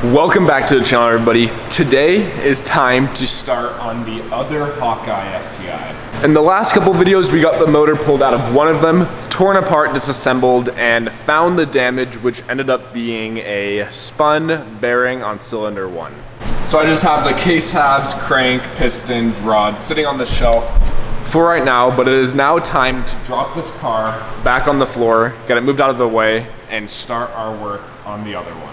Welcome back to the channel, everybody. Today is time to start on the other HAWKEYE STI. In the last couple videos, we got the motor pulled out of one of them, torn apart, disassembled, and found the damage, which ended up being a spun bearing on cylinder 1. So I just have the case halves, crank, pistons, rods sitting on the shelf for right now, but it is now time to drop this car back on the floor, get it moved out of the way, and start our work on the other one.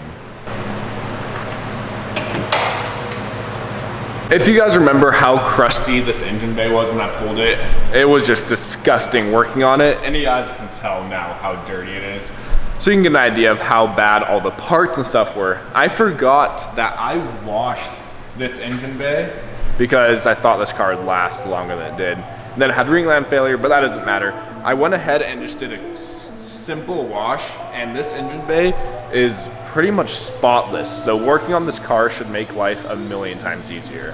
If you guys remember how crusty this engine bay was when I pulled it, it was just disgusting working on it, and you guys can tell now how dirty it is. So you can get an idea of how bad all the parts and stuff were. I forgot that I washed this engine bay because I thought this car would last longer than it did. And then it had Ringland failure, but that doesn't matter. I went ahead and just did a simple wash, and this engine bay is pretty much spotless. So working on this car should make life a million times easier.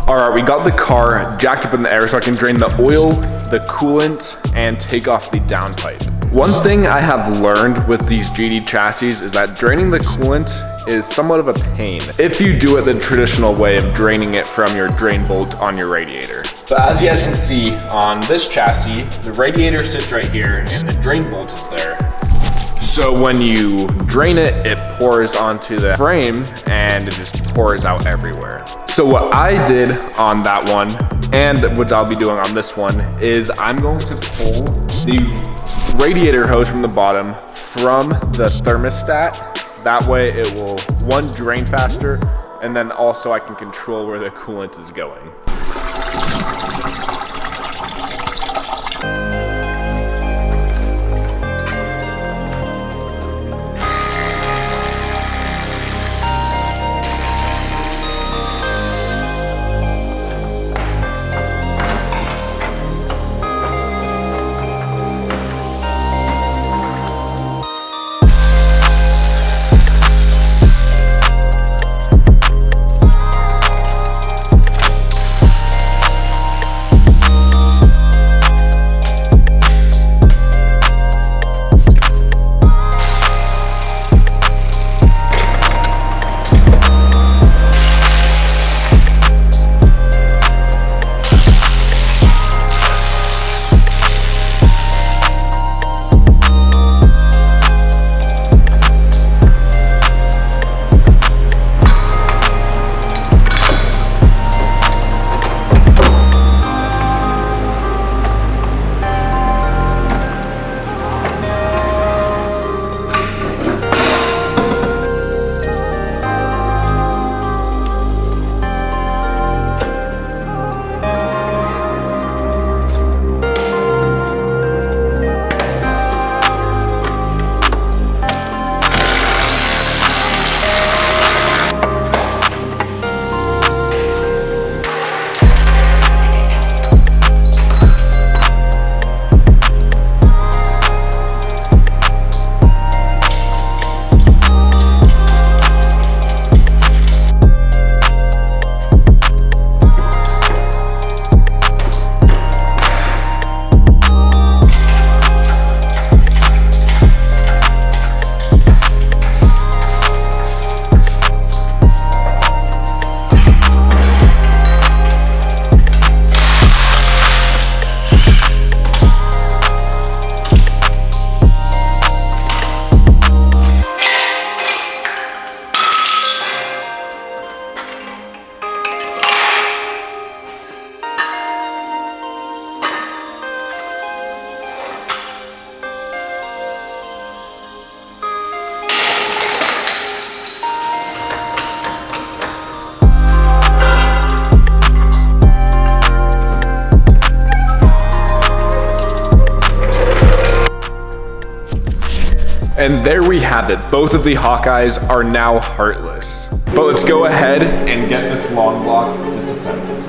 Alright, we got the car jacked up in the air so I can drain the oil, the coolant, and take off the downpipe. One thing I have learned with these GD chassis is that draining the coolant is somewhat of a pain if you do it the traditional way of draining it from your drain bolt on your radiator. But as you guys can see on this chassis, the radiator sits right here and the drain bolt is there. So when you drain it, it pours onto the frame and it just pours out everywhere. So what I did on that one, and what I'll be doing on this one, is I'm going to pull the radiator hose from the bottom from the thermostat. That way it will, one, drain faster, and then also I can control where the coolant is going. And there we have it. Both of the Hawkeyes are now heartless. But let's go ahead and get this long block disassembled.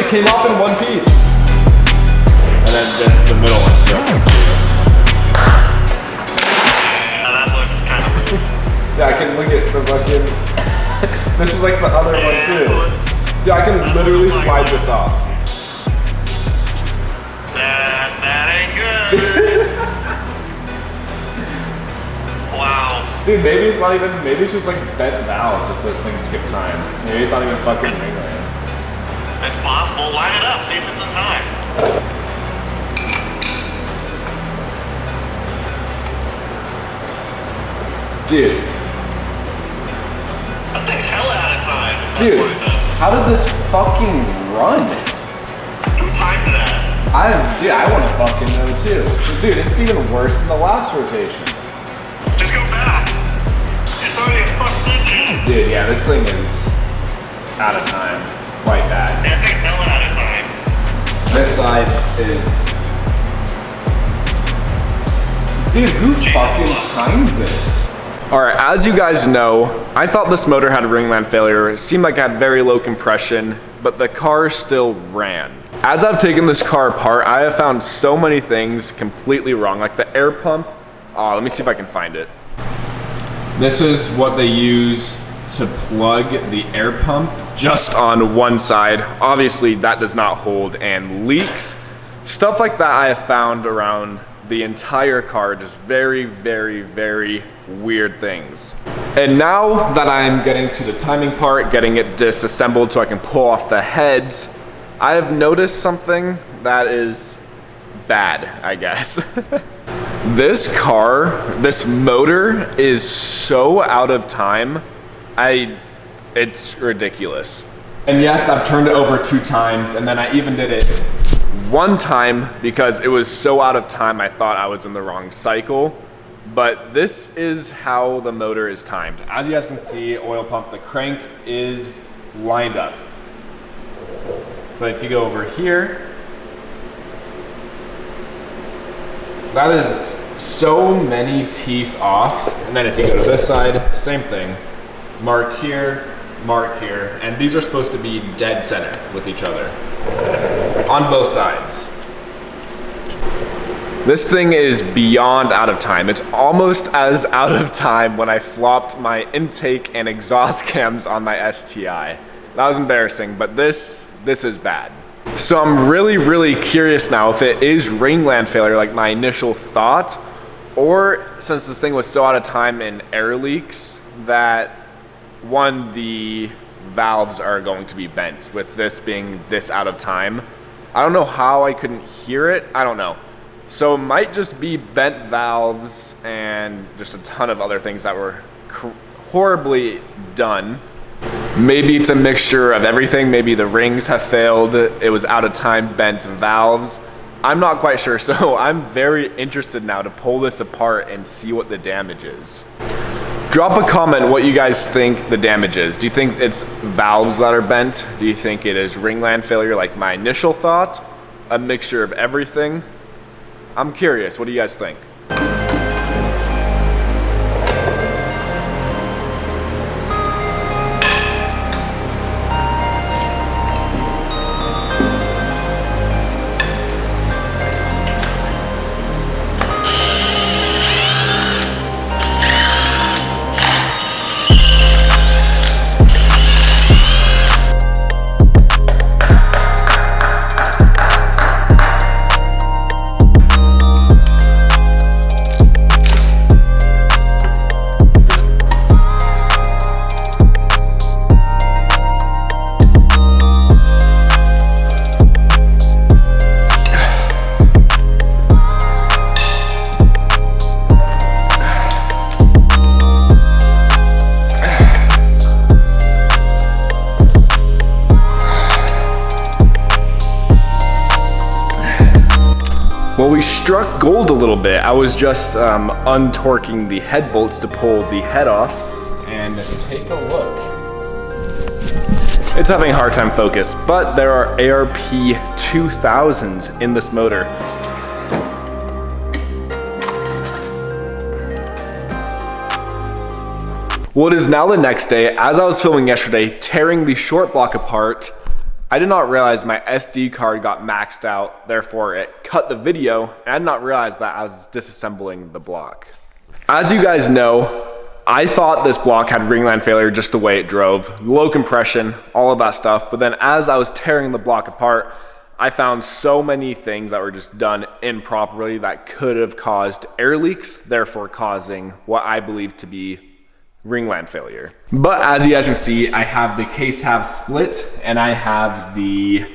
Came off in one piece. And then this, the middle one. That looks kind of loose. Yeah, I can look at the fucking... This is like the other one too. Yeah, I can literally slide this off. That ain't good. Wow. Dude, maybe it's not even, maybe it's just like bent valves if those things skip time. Maybe it's not even fucking Ringland. It's possible. Line it up. See if it's in time. Dude. That thing's hella out of time. Dude, how did this fucking run? Who timed that? I want to fucking know too. Dude, it's even worse than the last rotation. Just go back. It's already a fucking engine. Dude, yeah, this thing is out of time. Quite bad. That thing's hella out of time. This side is... Dude, who fucking timed this? Alright, as you guys know, I thought this motor had a Ringland failure. It seemed like it had very low compression, but the car still ran. As I've taken this car apart, I have found so many things completely wrong, like the air pump. Let me see if I can find it. This is what they use to plug the air pump just on one side. Obviously that does not hold and leaks. Stuff like that I have found around the entire car, just very, very, very weird things. And now that I'm getting to the timing part, getting it disassembled so I can pull off the heads, I have noticed something that is bad, I guess. This car, this motor is so out of time. It's ridiculous. And yes, I've turned it over 2 times, and then I even did it 1 time because it was so out of time I thought I was in the wrong cycle. But this is how the motor is timed. As you guys can see, oil pump, the crank is lined up. But if you go over here, that is so many teeth off. And then if you go to this side, same thing. Mark here, and these are supposed to be dead center with each other on both sides. This thing is beyond out of time. It's almost as out of time when I flopped my intake and exhaust cams on my STI. That was embarrassing, but this is bad. So I'm really curious now if it is Ringland failure like my initial thought, or since this thing was so out of time in air leaks that the valves are going to be bent with this being this out of time. I don't know how I couldn't hear it. I don't know. So it might just be bent valves and just a ton of other things that were horribly done. Maybe it's a mixture of everything. Maybe the rings have failed. It was out of time, bent valves. I'm not quite sure. So I'm very interested now to pull this apart and see what the damage is. Drop a comment what you guys think the damage is. Do you think it's valves that are bent? Do you think it is Ringland failure like my initial thought? A mixture of everything? I'm curious, what do you guys think? Well, we struck gold a little bit. I was just untorquing the head bolts to pull the head off, and take a look. It's having a hard time focus, but there are ARP 2000s in this motor. Well, it is now the next day. As I was filming yesterday, tearing the short block apart, I did not realize my SD card got maxed out, therefore it cut the video, and I did not realize that I was disassembling the block. As you guys know, I thought this block had Ringland failure just the way it drove, low compression, all of that stuff, but then as I was tearing the block apart, I found so many things that were just done improperly that could have caused air leaks, therefore causing what I believe to be Ringland failure. But as you guys can see, I have the case half split and I have the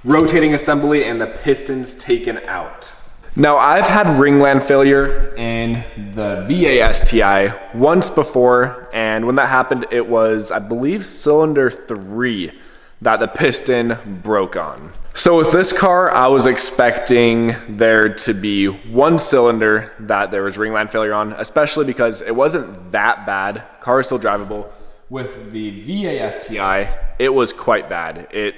rotating assembly and the pistons taken out. Now I've had Ringland failure in the VA STI once before, and when that happened it was, I believe, cylinder 3 that the piston broke on. So with this car, I was expecting there to be one cylinder that there was Ringland failure on, especially because it wasn't that bad. Car is still drivable. With the VA STI, it was quite bad. It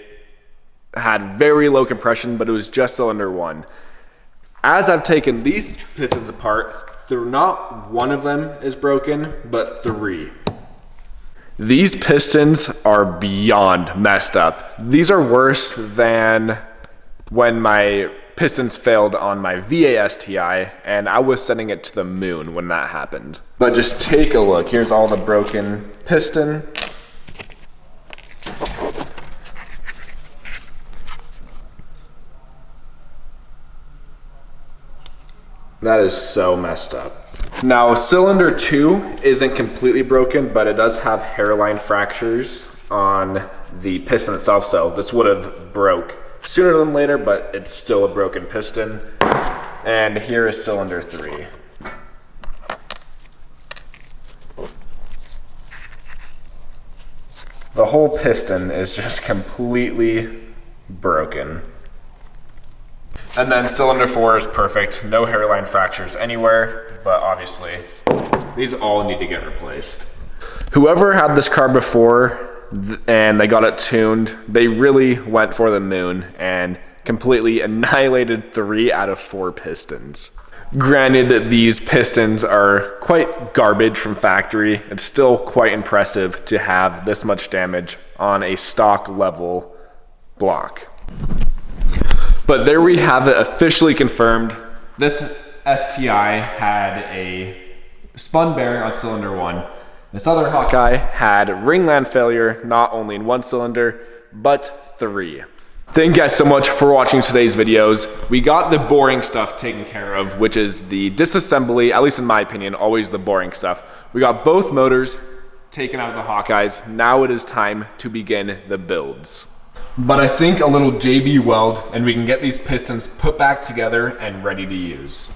had very low compression, but it was just cylinder 1. As I've taken these pistons apart, not one of them is broken, but 3. These pistons are beyond messed up. These are worse than when my pistons failed on my VA STI, and I was sending it to the moon when that happened. But just take a look. Here's all the broken piston. That is so messed up. Now, cylinder 2 isn't completely broken, but it does have hairline fractures on the piston itself, so this would have broke sooner than later, but it's still a broken piston. And here is cylinder 3. the whole piston is just completely broken. And then cylinder 4 is perfect. No hairline fractures anywhere, but obviously these all need to get replaced. Whoever had this car before and they got it tuned, they really went for the moon and completely annihilated 3 out of 4 pistons. Granted, these pistons are quite garbage from factory. It's still quite impressive to have this much damage on a stock level block. But there we have it, officially confirmed. This STI had a spun bearing on cylinder 1. This other HAWKEYE had Ringland failure, not only in 1 cylinder, but 3. Thank you guys so much for watching today's videos. We got the boring stuff taken care of, which is the disassembly, at least in my opinion, always the boring stuff. We got both motors taken out of the HAWKEYEs. Now it is time to begin the builds. But I think a little JB weld and we can get these pistons put back together and ready to use.